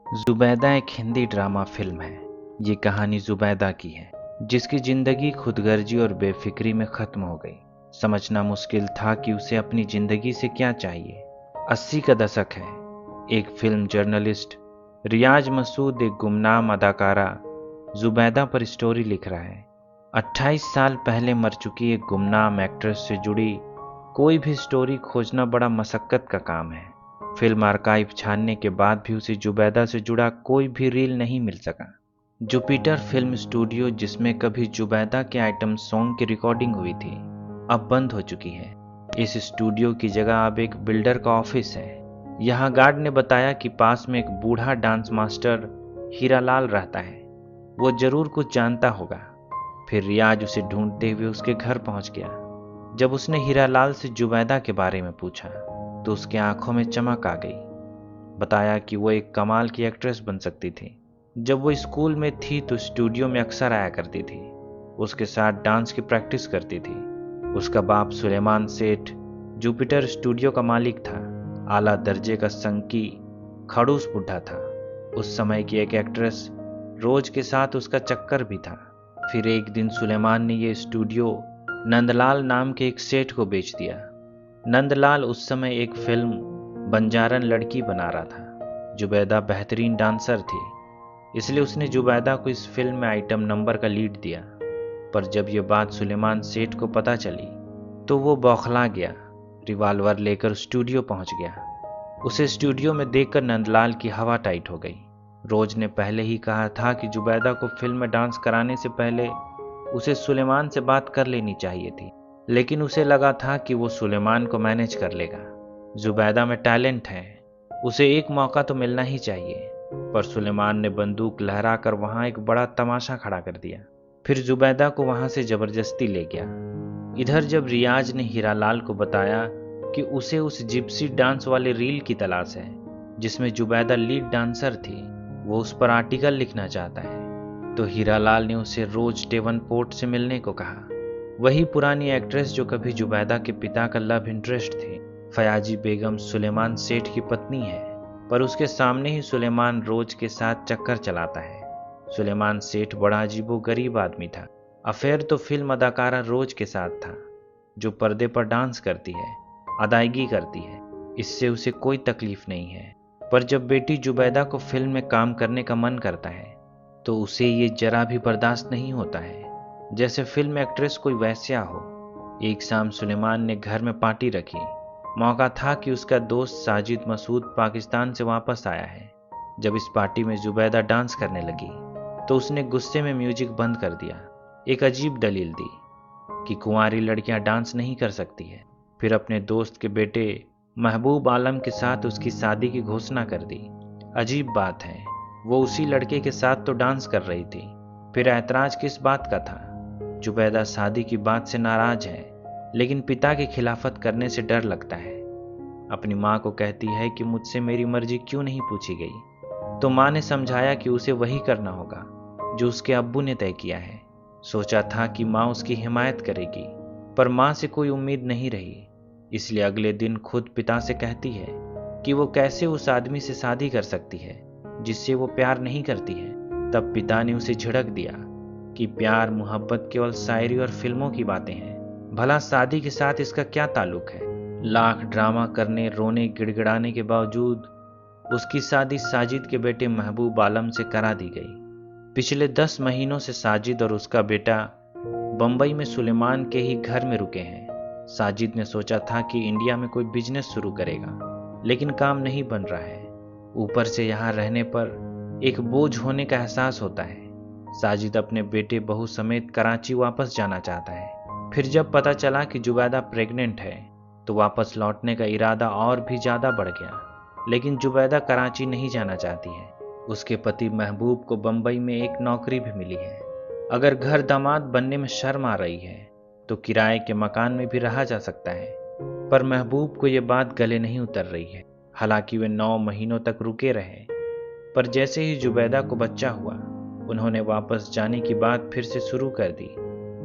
जुबैदा एक Hindi drama film है। ये कहानी जुबैदा की है, जिसकी जिंदगी खुदगर्जी और बेफिक्री में खत्म हो गई। समझना मुश्किल था कि उसे अपनी जिंदगी से क्या चाहिए। 80 का दशक है। एक फिल्म जर्नलिस्ट रियाज मसूद एक गुमनाम अदाकारा जुबैदा पर स्टोरी लिख रहा है। 28 साल पहले मर चुकी एक गुमनाम एक्ट्रेस से जुड़ी कोई भी स्टोरी खोजना बड़ा मशक्कत का काम है। फिल्म आर्काइव छानने के बाद भी उसे जुबैदा से जुड़ा कोई भी रील नहीं मिल सका। जुपिटर फिल्म स्टूडियो, जिसमें कभी जुबैदा के आइटम सॉन्ग की रिकॉर्डिंग हुई थी, अब बंद हो चुकी है। इस स्टूडियो की जगह अब एक बिल्डर का ऑफिस है। यहाँ गार्ड ने बताया कि पास में एक बूढ़ा डांस मास्टर हीरालाल रहता है। वो जरूर कुछ जानता होगा। फिर रियाज उसे ढूंढते हुए उसके घर पहुंच गया। जब उसने हीरालाल से जुबैदा के बारे में पूछा तो उसकी आंखों में चमक आ गई। बताया कि वो एक कमाल की एक्ट्रेस बन सकती थी। जब वो स्कूल में थी तो स्टूडियो में अक्सर आया करती थी। उसके साथ डांस की प्रैक्टिस करती थी। उसका बाप सुलेमान सेठ जुपिटर स्टूडियो का मालिक था। आला दर्जे का संकी खड़ूस बुढ़ा था। उस समय की एक एक्ट्रेस रोज के साथ उसका चक्कर भी था। फिर एक दिन सुलेमान ने ये स्टूडियो नंदलाल नाम के एक सेठ को बेच दिया। नंदलाल उस समय एक फिल्म बंजारन लड़की बना रहा था। जुबैदा बेहतरीन डांसर थी, इसलिए उसने जुबैदा को इस फिल्म में आइटम नंबर का लीड दिया। पर जब यह बात सुलेमान सेठ को पता चली तो वो बौखला गया। रिवाल्वर लेकर स्टूडियो पहुंच गया। उसे स्टूडियो में देखकर नंदलाल की हवा टाइट हो गई। रोज ने पहले ही कहा था कि जुबैदा को फिल्म में डांस कराने से पहले उसे सुलेमान से बात कर लेनी चाहिए थी, लेकिन उसे लगा था कि वो सुलेमान को मैनेज कर लेगा। जुबैदा में टैलेंट है, उसे एक मौका तो मिलना ही चाहिए। पर सुलेमान ने बंदूक लहराकर वहां एक बड़ा तमाशा खड़ा कर दिया। फिर जुबैदा को वहां से जबरदस्ती ले गया। इधर जब रियाज ने हीरालाल को बताया कि उसे उस जिप्सी डांस वाले रील की तलाश है जिसमें जुबैदा लीड डांसर थी, वो उस पर आर्टिकल लिखना चाहता है, तो हीरालाल ने उसे रोज डेवनपोर्ट से मिलने को कहा। वही पुरानी एक्ट्रेस जो कभी जुबैदा के पिता का लव इंटरेस्ट थी। फयाजी बेगम सुलेमान सेठ की पत्नी है, पर उसके सामने ही सुलेमान रोज के साथ चक्कर चलाता है। सुलेमान सेठ बड़ा अजीबो गरीब आदमी था। अफेयर तो फिल्म अदाकारा रोज के साथ था, जो पर्दे पर डांस करती है, अदायगी करती है। इससे उसे कोई तकलीफ नहीं है। पर जब बेटी जुबैदा को फिल्म में काम करने का मन करता है तो उसे ये जरा भी बर्दाश्त नहीं होता है, जैसे फिल्म एक्ट्रेस कोई वैश्या हो। एक शाम सुलेमान ने घर में पार्टी रखी। मौका था कि उसका दोस्त साजिद मसूद पाकिस्तान से वापस आया है। जब इस पार्टी में जुबैदा डांस करने लगी तो उसने गुस्से में म्यूजिक बंद कर दिया। एक अजीब दलील दी कि कुंवारी लड़कियां डांस नहीं कर सकती है। फिर अपने दोस्त के बेटे महबूब आलम के साथ उसकी शादी की घोषणा कर दी। अजीब बात है, वो उसी लड़के के साथ तो डांस कर रही थी। फिर ऐतराज किस बात का था? जुबैदा शादी की बात से नाराज है, लेकिन पिता की खिलाफत करने से डर लगता है। अपनी माँ को कहती है कि मुझसे मेरी मर्जी क्यों नहीं पूछी गई, तो माँ ने समझाया कि उसे वही करना होगा जो उसके अब्बू ने तय किया है। सोचा था कि माँ उसकी हिमायत करेगी, पर माँ से कोई उम्मीद नहीं रही। इसलिए अगले दिन खुद पिता से कहती है कि वो कैसे उस आदमी से शादी कर सकती है जिससे वो प्यार नहीं करती है। तब पिता ने उसे झिड़क दिया कि प्यार मोहब्बत केवल शायरी और फिल्मों की बातें हैं, भला शादी के साथ इसका क्या ताल्लुक है। लाख ड्रामा करने, रोने, गिड़गिड़ाने के बावजूद उसकी शादी साजिद के बेटे महबूब आलम से करा दी गई। पिछले 10 महीनों से साजिद और उसका बेटा बंबई में सुलेमान के ही घर में रुके हैं। साजिद ने सोचा था कि इंडिया में कोई बिजनेस शुरू करेगा, लेकिन काम नहीं बन रहा है। ऊपर से यहाँ रहने पर एक बोझ होने का एहसास होता है। साजिद अपने बेटे बहू समेत कराची वापस जाना चाहता है। फिर जब पता चला कि जुबैदा प्रेग्नेंट है तो वापस लौटने का इरादा और भी ज्यादा बढ़ गया। लेकिन जुबैदा कराची नहीं जाना चाहती है। उसके पति महबूब को बंबई में एक नौकरी भी मिली है। अगर घर दामाद बनने में शर्म आ रही है तो किराए के मकान में भी रहा जा सकता है। पर महबूब को यह बात गले नहीं उतर रही है। हालांकि वे 9 महीनों तक रुके रहे, पर जैसे ही जुबैदा को बच्चा हुआ उन्होंने वापस जाने की बात फिर से शुरू कर दी।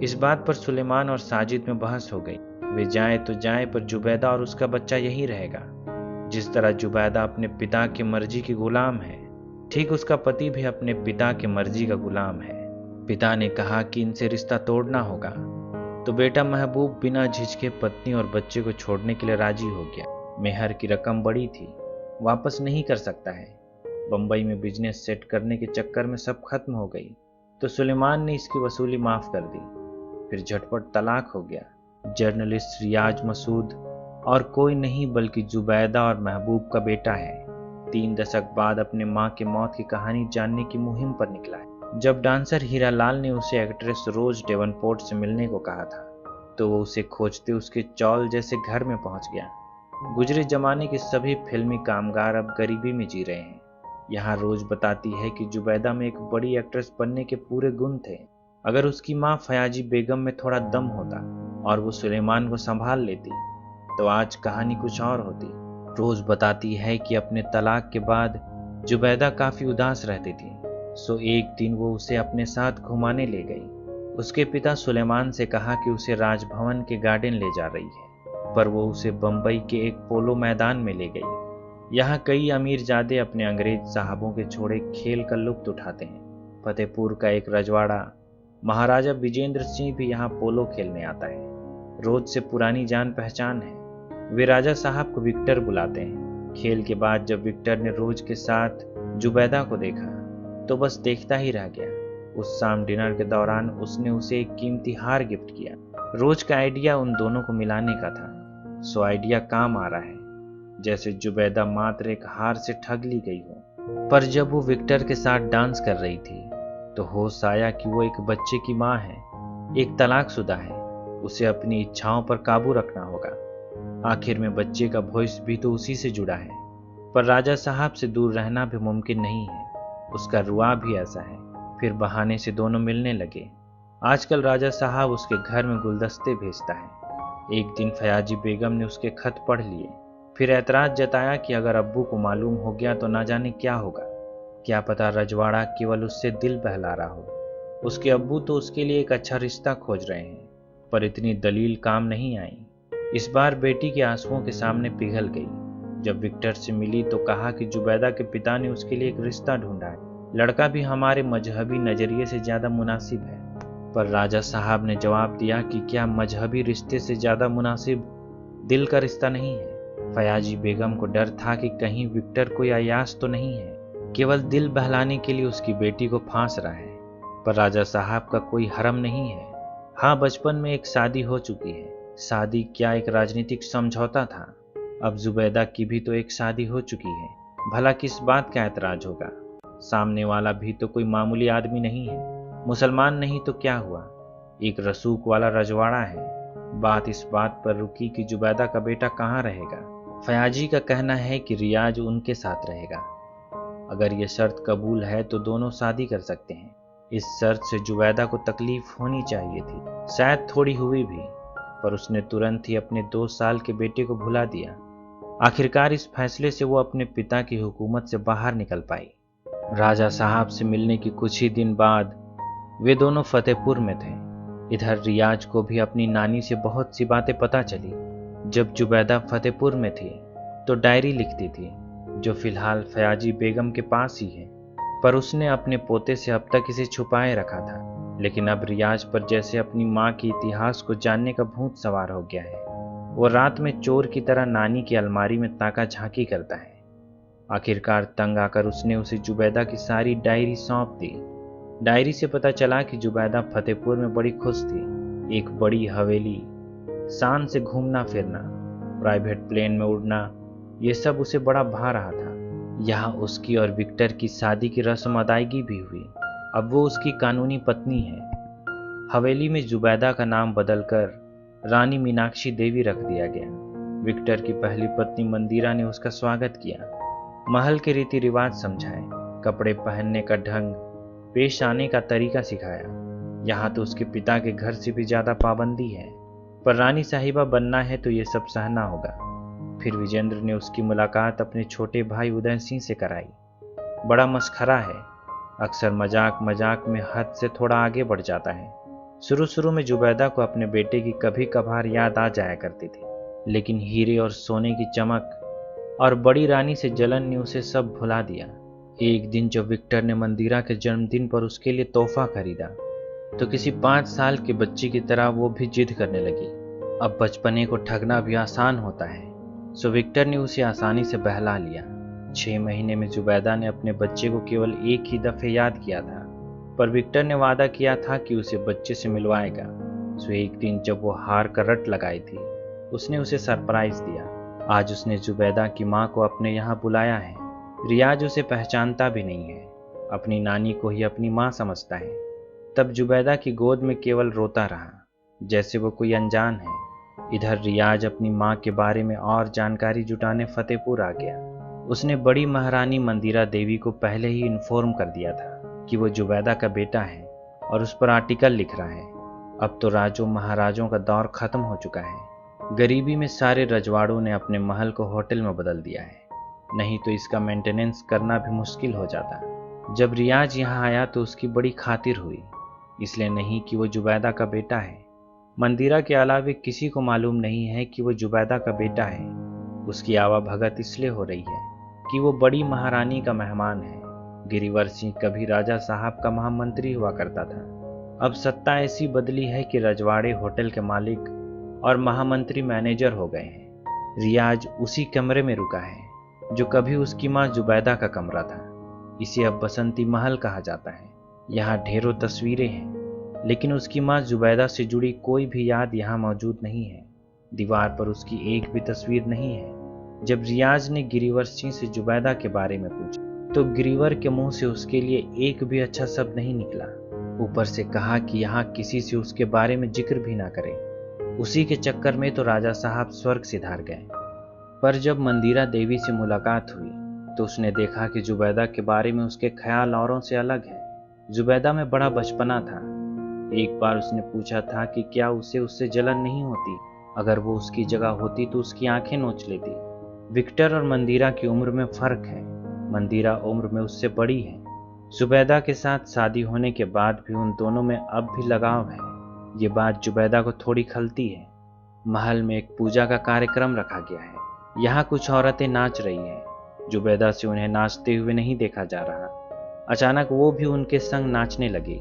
इस बात पर सुलेमान और साजिद में बहस हो गई। वे जाएं तो जाएं, पर जुबैदा और उसका बच्चा यहीं रहेगा। जिस तरह जुबैदा अपने पिता की मर्जी की गुलाम है, ठीक उसका पति भी अपने पिता की मर्जी का गुलाम है। पिता ने कहा कि इनसे रिश्ता तोड़ना होगा, तो बेटा महबूब बिना झिझके पत्नी और बच्चे को छोड़ने के लिए राजी हो गया। मेहर की रकम बड़ी थी, वापस नहीं कर सकता है। बंबई में बिजनेस सेट करने के चक्कर में सब खत्म हो गई, तो सुलेमान ने इसकी वसूली माफ कर दी। फिर झटपट तलाक हो गया। जर्नलिस्ट रियाज मसूद और कोई नहीं बल्कि जुबैदा और महबूब का बेटा है। 3 दशक बाद अपने माँ की मौत की कहानी जानने की मुहिम पर निकला है। जब डांसर हीरालाल ने उसे एक्ट्रेस रोज डेवनपोर्ट से मिलने को कहा था, तो वो उसे खोजते उसके चौल जैसे घर में पहुंच गया। गुजरे जमाने के सभी फिल्मी कामगार अब गरीबी में जी रहे हैं। यहाँ रोज बताती है कि जुबैदा में एक बड़ी एक्ट्रेस बनने के पूरे गुण थे। अगर उसकी माँ फयाजी बेगम में थोड़ा दम होता और वो सुलेमान को संभाल लेती, तो आज कहानी कुछ और होती। रोज बताती है कि अपने तलाक के बाद जुबैदा काफी उदास रहती थी, सो एक दिन वो उसे अपने साथ घुमाने ले गई। उसके पिता सुलेमान से कहा कि उसे राजभवन के गार्डन ले जा रही है, पर वो उसे बंबई के एक पोलो मैदान में ले गई। यहाँ कई अमीरजादे अपने अंग्रेज साहबों के छोड़े खेल का लुत्फ उठाते हैं। फतेहपुर का एक रजवाड़ा महाराजा विजेंद्र सिंह भी यहाँ पोलो खेलने आता है। रोज से पुरानी जान पहचान है। वे राजा साहब को विक्टर बुलाते हैं। खेल के बाद जब विक्टर ने रोज के साथ जुबैदा को देखा, तो बस देखता ही रह गया। उस शाम डिनर के दौरान उसने उसे एक कीमती हार गिफ्ट किया। रोज का आइडिया उन दोनों को मिलाने का था, सो आइडिया काम आ रहा है। जैसे जुबैदा मात्र एक हार से ठग ली गई हो। पर जब वो विक्टर के साथ डांस कर रही थी, तो होश आया कि वो एक बच्चे की माँ है, एक तलाकशुदा है। उसे अपनी इच्छाओं पर काबू रखना होगा। आखिर में बच्चे का भविष्य भी तो उसी से जुड़ा है। पर राजा साहब से दूर रहना भी मुमकिन नहीं है। उसका रुआ भी ऐसा है। फिर बहाने से दोनों मिलने लगे। आजकल राजा साहब उसके घर में गुलदस्ते भेजता है। एक दिन फयाजी बेगम ने उसके खत पढ़ लिए। फिर ऐतराज जताया कि अगर अब्बू को मालूम हो गया तो ना जाने क्या होगा। क्या पता रजवाड़ा केवल उससे दिल बहला रहा हो। उसके अब्बू तो उसके लिए एक अच्छा रिश्ता खोज रहे हैं, पर इतनी दलील काम नहीं आई। इस बार बेटी के आंसुओं के सामने पिघल गई। जब विक्टर से मिली तो कहा कि जुबैदा के पिता ने उसके लिए एक रिश्ता ढूंढा है। लड़का भी हमारे मजहबी नजरिए से ज्यादा मुनासिब है। पर राजा साहब ने जवाब दिया कि क्या मजहबी रिश्ते से ज्यादा मुनासिब दिल का रिश्ता नहीं है। फयाजी बेगम को डर था कि कहीं विक्टर कोई अयास तो नहीं है, केवल दिल बहलाने के लिए उसकी बेटी को फांस रहा है। पर राजा साहब का कोई हरम नहीं है। हाँ, बचपन में एक शादी हो चुकी है। शादी क्या, एक राजनीतिक समझौता था। अब जुबैदा की भी तो एक शादी हो चुकी है। भला किस बात का ऐतराज होगा। सामने वाला भी तो कोई मामूली आदमी नहीं है। मुसलमान नहीं तो क्या हुआ, एक रसूख वाला रजवाड़ा है। बात इस बात पर रुकी कि जुबैदा का बेटा कहाँ रहेगा। फयाजी का कहना है कि रियाज उनके साथ रहेगा। अगर ये शर्त कबूल है तो दोनों शादी कर सकते हैं। इस शर्त से जुबैदा को तकलीफ होनी चाहिए थी, शायद थोड़ी हुई भी, पर उसने तुरंत ही अपने 2 साल के बेटे को भुला दिया। आखिरकार इस फैसले से वो अपने पिता की हुकूमत से बाहर निकल पाई। राजा साहब से मिलने की कुछ ही दिन बाद वे दोनों फतेहपुर में थे। इधर रियाज को भी अपनी नानी से बहुत सी बातें पता चली। जब जुबैदा फतेहपुर में थी तो डायरी लिखती थी, जो फिलहाल फयाजी बेगम के पास ही है, पर उसने अपने पोते से अब तक इसे छुपाए रखा था। लेकिन अब रियाज पर जैसे अपनी माँ के इतिहास को जानने का भूत सवार हो गया है। वो रात में चोर की तरह नानी की अलमारी में ताका झांकी करता है। आखिरकार तंग आकर उसने उसे जुबैदा की सारी डायरी सौंप दी। डायरी से पता चला कि जुबैदा फतेहपुर में बड़ी खुश थी। एक बड़ी हवेली, शान से घूमना फिरना, प्राइवेट प्लेन में उड़ना, ये सब उसे बड़ा भा रहा था। यहाँ उसकी और विक्टर की शादी की रस्म अदायगी भी हुई। अब वो उसकी कानूनी पत्नी है। हवेली में जुबैदा का नाम बदलकर रानी मीनाक्षी देवी रख दिया गया। विक्टर की पहली पत्नी मंदिरा ने उसका स्वागत किया, महल के रीति रिवाज समझाए, कपड़े पहनने का ढंग, पेश आने का तरीका सिखाया। यहाँ तो उसके पिता के घर से भी ज्यादा पाबंदी है, पर रानी साहिबा बनना है तो ये सब सहना होगा। फिर विजेंद्र ने उसकी मुलाकात अपने छोटे भाई उदय सिंह से कराई। बड़ा मस्खरा है, अक्सर मजाक मजाक में हद से थोड़ा आगे बढ़ जाता है। शुरू शुरू में जुबैदा को अपने बेटे की कभी कभार याद आ जाया करती थी, लेकिन हीरे और सोने की चमक और बड़ी रानी से जलन ने उसे सब भुला दिया। एक दिन जब विक्टर ने मंदिरा के जन्मदिन पर उसके लिए तोहफा खरीदा तो किसी 5 साल के बच्चे की तरह वो भी जिद करने लगी। अब बचपने को ठगना भी आसान होता है, सो विक्टर ने उसे आसानी से बहला लिया। 6 महीने में जुबैदा ने अपने बच्चे को केवल एक ही दफे याद किया था, पर विक्टर ने वादा किया था कि उसे बच्चे से मिलवाएगा। सो एक दिन जब वो हार कर रट लगाई थी, उसने उसे सरप्राइज दिया। आज उसने जुबैदा की माँ को अपने यहाँ बुलाया है। रियाज उसे पहचानता भी नहीं है, अपनी नानी को ही अपनी माँ समझता है। तब जुबैदा की गोद में केवल रोता रहा, जैसे वो कोई अनजान है। इधर रियाज अपनी माँ के बारे में और जानकारी जुटाने फतेहपुर आ गया। उसने बड़ी महारानी मंदिरा देवी को पहले ही इन्फॉर्म कर दिया था कि वो जुबैदा का बेटा है और उस पर आर्टिकल लिख रहा है। अब तो राजों महाराजों का दौर खत्म हो चुका है। गरीबी में सारे रजवाड़ों ने अपने महल को होटल में बदल दिया है, नहीं तो इसका मेंटेनेंस करना भी मुश्किल हो जाता। जब रियाज यहाँ आया तो उसकी बड़ी खातिर हुई, इसलिए नहीं कि वो जुबैदा का बेटा है। मंदिरा के अलावे किसी को मालूम नहीं है कि वो जुबैदा का बेटा है। उसकी आवाभगत इसलिए हो रही है कि वो बड़ी महारानी का मेहमान है। गिरिवर सिंह कभी राजा साहब का महामंत्री हुआ करता था। अब सत्ता ऐसी बदली है कि रजवाड़े होटल के मालिक और महामंत्री मैनेजर हो गए हैं। रियाज उसी कमरे में रुका है जो कभी उसकी माँ जुबैदा का कमरा था। इसे अब बसंती महल कहा जाता है। यहाँ ढेरों तस्वीरें हैं, लेकिन उसकी माँ जुबैदा से जुड़ी कोई भी याद यहाँ मौजूद नहीं है। दीवार पर उसकी एक भी तस्वीर नहीं है। जब रियाज ने गिरिवर सिंह से जुबैदा के बारे में पूछा तो गिरिवर के मुंह से उसके लिए एक भी अच्छा शब्द नहीं निकला। ऊपर से कहा कि यहाँ किसी से उसके बारे में जिक्र भी ना करें। उसी के चक्कर में तो राजा साहब स्वर्ग सिधार गए। पर जब मंदिरा देवी से मुलाकात हुई तो उसने देखा कि जुबैदा के बारे में उसके ख्याल औरों से अलग है। जुबैदा में बड़ा बचपना था। एक बार उसने पूछा था कि क्या उसे उससे जलन नहीं होती। अगर वो उसकी जगह होती तो उसकी आंखें नोच लेती। विक्टर और मंदिरा की उम्र में फर्क है। मंदिरा उम्र में उससे बड़ी है। जुबैदा के साथ शादी होने के बाद भी उन दोनों में अब भी लगाव है। ये बात जुबैदा को थोड़ी खलती है। महल में एक पूजा का कार्यक्रम रखा गया है। यहाँ कुछ औरतें नाच रही हैं। जुबैदा से उन्हें नाचते हुए नहीं देखा जा रहा। अचानक वो भी उनके संग नाचने लगी।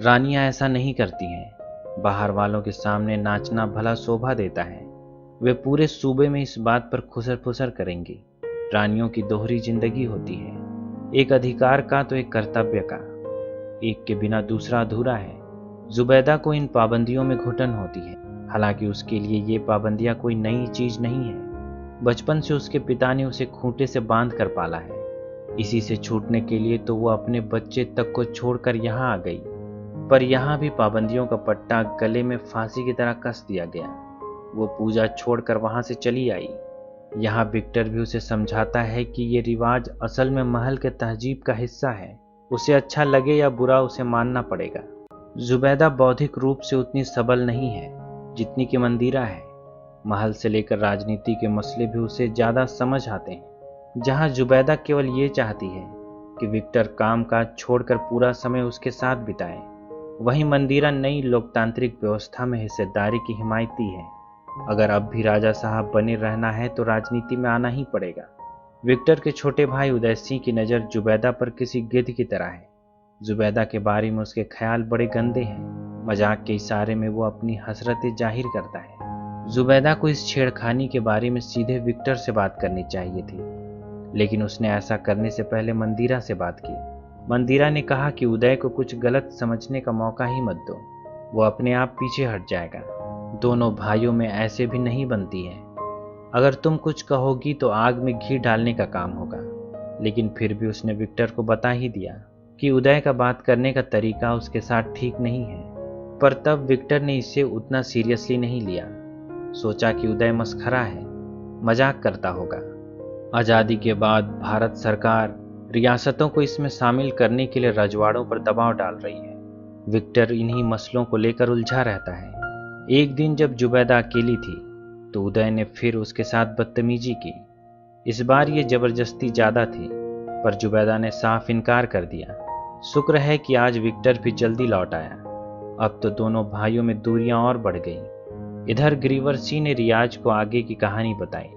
रानियां ऐसा नहीं करती हैं। बाहर वालों के सामने नाचना भला शोभा देता है। वे पूरे सूबे में इस बात पर खुसर फुसर करेंगी। रानियों की दोहरी जिंदगी होती है, एक अधिकार का तो एक कर्तव्य का। एक के बिना दूसरा अधूरा है। जुबैदा को इन पाबंदियों में घुटन होती है। हालांकि उसके लिए ये पाबंदियां कोई नई चीज नहीं है। बचपन से उसके पिता ने उसे खूंटे से बांध कर पाला है। इसी से छूटने के लिए तो वो अपने बच्चे तक को छोड़कर यहाँ आ गई। पर यहाँ भी पाबंदियों का पट्टा गले में फांसी की तरह कस दिया गया। वो पूजा छोड़कर वहां से चली आई। यहाँ विक्टर भी उसे समझाता है कि ये रिवाज असल में महल के तहजीब का हिस्सा है। उसे अच्छा लगे या बुरा उसे मानना पड़ेगा। जुबैदा बौद्धिक रूप से उतनी सबल नहीं है जितनी कि मंदिरा है। महल से लेकर राजनीति के मसले भी उसे ज्यादा समझ आते हैं। जहाँ जुबैदा केवल ये चाहती है कि विक्टर काम काज छोड़कर पूरा समय उसके साथ बिताए, वहीं मंदिरा नई लोकतांत्रिक व्यवस्था में हिस्सेदारी की हिमायती है। अगर अब भी राजा साहब बने रहना है तो राजनीति में आना ही पड़ेगा। विक्टर के छोटे भाई उदय सिंह की नज़र जुबैदा पर किसी गिद्ध की तरह है। जुबैदा के बारे में उसके ख्याल बड़े गंदे हैं। मजाक के इशारे में वो अपनी हसरतें जाहिर करता है। जुबैदा को इस छेड़खानी के बारे में सीधे विक्टर से बात करनी चाहिए थी, लेकिन उसने ऐसा करने से पहले मंदिरा से बात की। मंदिरा ने कहा कि उदय को कुछ गलत समझने का मौका ही मत दो, वो अपने आप पीछे हट जाएगा। दोनों भाइयों में ऐसे भी नहीं बनती है। अगर तुम कुछ कहोगी तो आग में घी डालने का काम होगा। लेकिन फिर भी उसने विक्टर को बता ही दिया कि उदय का बात करने का तरीका उसके साथ ठीक नहीं है। पर तब विक्टर ने इसे उतना सीरियसली नहीं लिया। सोचा कि उदय मस्खरा है, मजाक करता होगा। आज़ादी के बाद भारत सरकार रियासतों को इसमें शामिल करने के लिए रजवाड़ों पर दबाव डाल रही है। विक्टर इन्हीं मसलों को लेकर उलझा रहता है। एक दिन जब जुबैदा अकेली थी तो उदय ने फिर उसके साथ बदतमीजी की। इस बार ये जबरदस्ती ज्यादा थी, पर जुबैदा ने साफ इनकार कर दिया। शुक्र है कि आज विक्टर भी जल्दी लौट आया। अब तो दोनों भाइयों में दूरियां और बढ़ गई। इधर गिरिवर सिंह ने रियाज को आगे की कहानी बताई।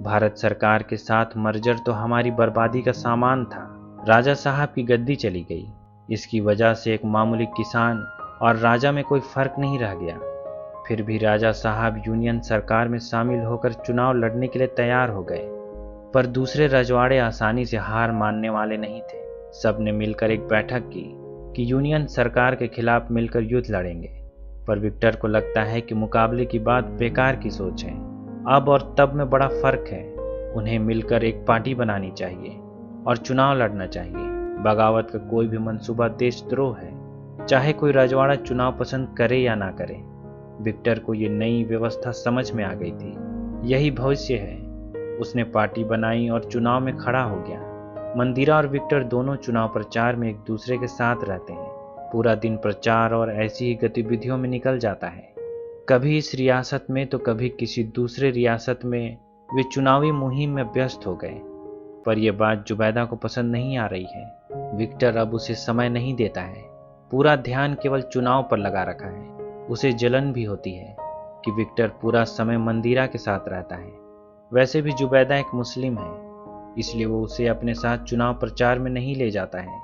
भारत सरकार के साथ मर्जर तो हमारी बर्बादी का सामान था। राजा साहब की गद्दी चली गई। इसकी वजह से एक मामूली किसान और राजा में कोई फर्क नहीं रह गया। फिर भी राजा साहब यूनियन सरकार में शामिल होकर चुनाव लड़ने के लिए तैयार हो गए, पर दूसरे रजवाड़े आसानी से हार मानने वाले नहीं थे। सबने मिलकर एक बैठक की कि यूनियन सरकार के खिलाफ मिलकर युद्ध लड़ेंगे, पर विक्टर को लगता है कि मुकाबले की बात बेकार की सोच है। अब और तब में बड़ा फर्क है। उन्हें मिलकर एक पार्टी बनानी चाहिए और चुनाव लड़ना चाहिए। बगावत का कोई भी मंसूबा देशद्रोह है, चाहे कोई रजवाड़ा चुनाव पसंद करे या ना करे। विक्टर को ये नई व्यवस्था समझ में आ गई थी। यही भविष्य है। उसने पार्टी बनाई और चुनाव में खड़ा हो गया। मंदिरा और विक्टर दोनों चुनाव प्रचार में एक दूसरे के साथ रहते हैं। पूरा दिन प्रचार और ऐसी ही गतिविधियों में निकल जाता है। कभी इस रियासत में तो कभी किसी दूसरे रियासत में वे चुनावी मुहिम में व्यस्त हो गए। पर यह बात जुबैदा को पसंद नहीं आ रही है। विक्टर अब उसे समय नहीं देता है। पूरा ध्यान केवल चुनाव पर लगा रखा है। उसे जलन भी होती है कि विक्टर पूरा समय मंदिरा के साथ रहता है। वैसे भी जुबैदा एक मुस्लिम है, इसलिए वो उसे अपने साथ चुनाव प्रचार में नहीं ले जाता है।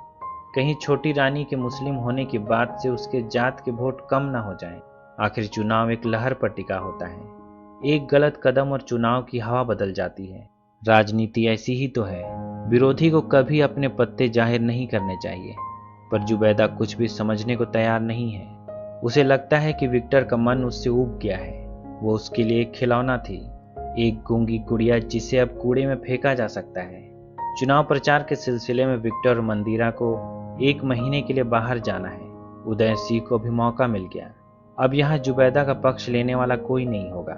कहीं छोटी रानी के मुस्लिम होने की बात से उसके जात के वोट कम ना हो जाएं। आखिर चुनाव एक लहर पर टिका होता है। एक गलत कदम और चुनाव की हवा बदल जाती है। राजनीति ऐसी ही तो है। विरोधी को कभी अपने पत्ते जाहिर नहीं करने चाहिए। पर जुबैदा कुछ भी समझने को तैयार नहीं है। उसे लगता है कि विक्टर का मन उससे ऊब गया है। वो उसके लिए एक खिलौना थी, एक गूंगी गुड़िया जिसे अब कूड़े में फेंका जा सकता है। चुनाव प्रचार के सिलसिले में विक्टर और मंदिरा को 1 महीने के लिए बाहर जाना है। उदय सिंह को भी मौका मिल गया। अब यहाँ जुबैदा का पक्ष लेने वाला कोई नहीं होगा।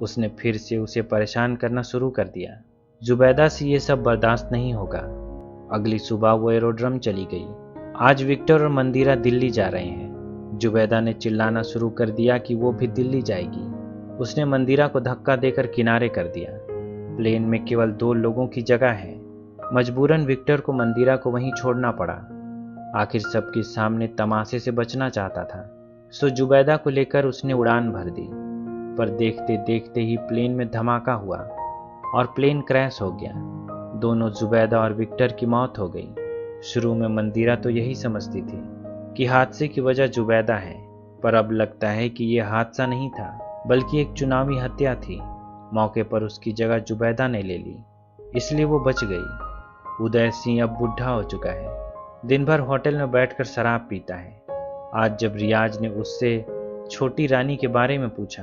उसने फिर से उसे परेशान करना शुरू कर दिया। जुबैदा से ये सब बर्दाश्त नहीं होगा। अगली सुबह वो एरोड्रम चली गई। आज विक्टर और मंदिरा दिल्ली जा रहे हैं। जुबैदा ने चिल्लाना शुरू कर दिया कि वो भी दिल्ली जाएगी। उसने मंदिरा को धक्का देकर किनारे कर दिया। प्लेन में केवल 2 लोगों की जगह है। मजबूरन विक्टर को मंदिरा को वहीं छोड़ना पड़ा। आखिर सबके सामने तमाशे से बचना चाहता था, सो जुबैदा को लेकर उसने उड़ान भर दी। पर देखते देखते ही प्लेन में धमाका हुआ और प्लेन क्रैश हो गया। दोनों जुबैदा और विक्टर की मौत हो गई। शुरू में मंदिरा तो यही समझती थी कि हादसे की वजह जुबैदा है, पर अब लगता है कि यह हादसा नहीं था, बल्कि एक चुनावी हत्या थी। मौके पर उसकी जगह जुबैदा ने ले ली, इसलिए वो बच गई। उदय सिंह अब बुढ़ा हो चुका है। दिन भर होटल में बैठकर शराब पीता है। आज जब रियाज ने उससे छोटी रानी के बारे में पूछा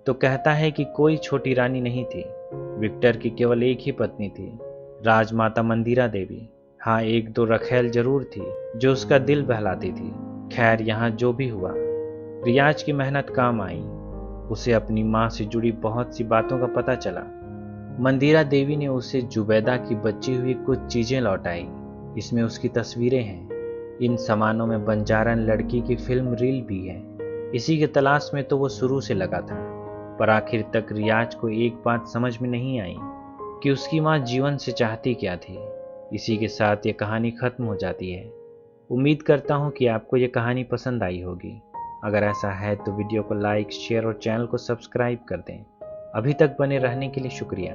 तो कहता है कि कोई छोटी रानी नहीं थी। विक्टर की केवल एक ही पत्नी थी, राजमाता मंदिरा देवी। हाँ, 1-2 रखेल जरूर थी जो उसका दिल बहलाती थी। खैर, यहाँ जो भी हुआ, रियाज की मेहनत काम आई। उसे अपनी माँ से जुड़ी बहुत सी बातों का पता चला। मंदिरा देवी ने उसे जुबैदा की बची हुई कुछ चीजें लौटाई। इसमें उसकी तस्वीरें हैं। इन सामानों में बंजारन लड़की की फिल्म रील भी है। इसी के तलाश में तो वो शुरू से लगा था। पर आखिर तक रियाज को एक बात समझ में नहीं आई कि उसकी माँ जीवन से चाहती क्या थी। इसी के साथ ये कहानी खत्म हो जाती है। उम्मीद करता हूँ कि आपको ये कहानी पसंद आई होगी। अगर ऐसा है तो वीडियो को लाइक, शेयर और चैनल को सब्सक्राइब कर दें। अभी तक बने रहने के लिए शुक्रिया।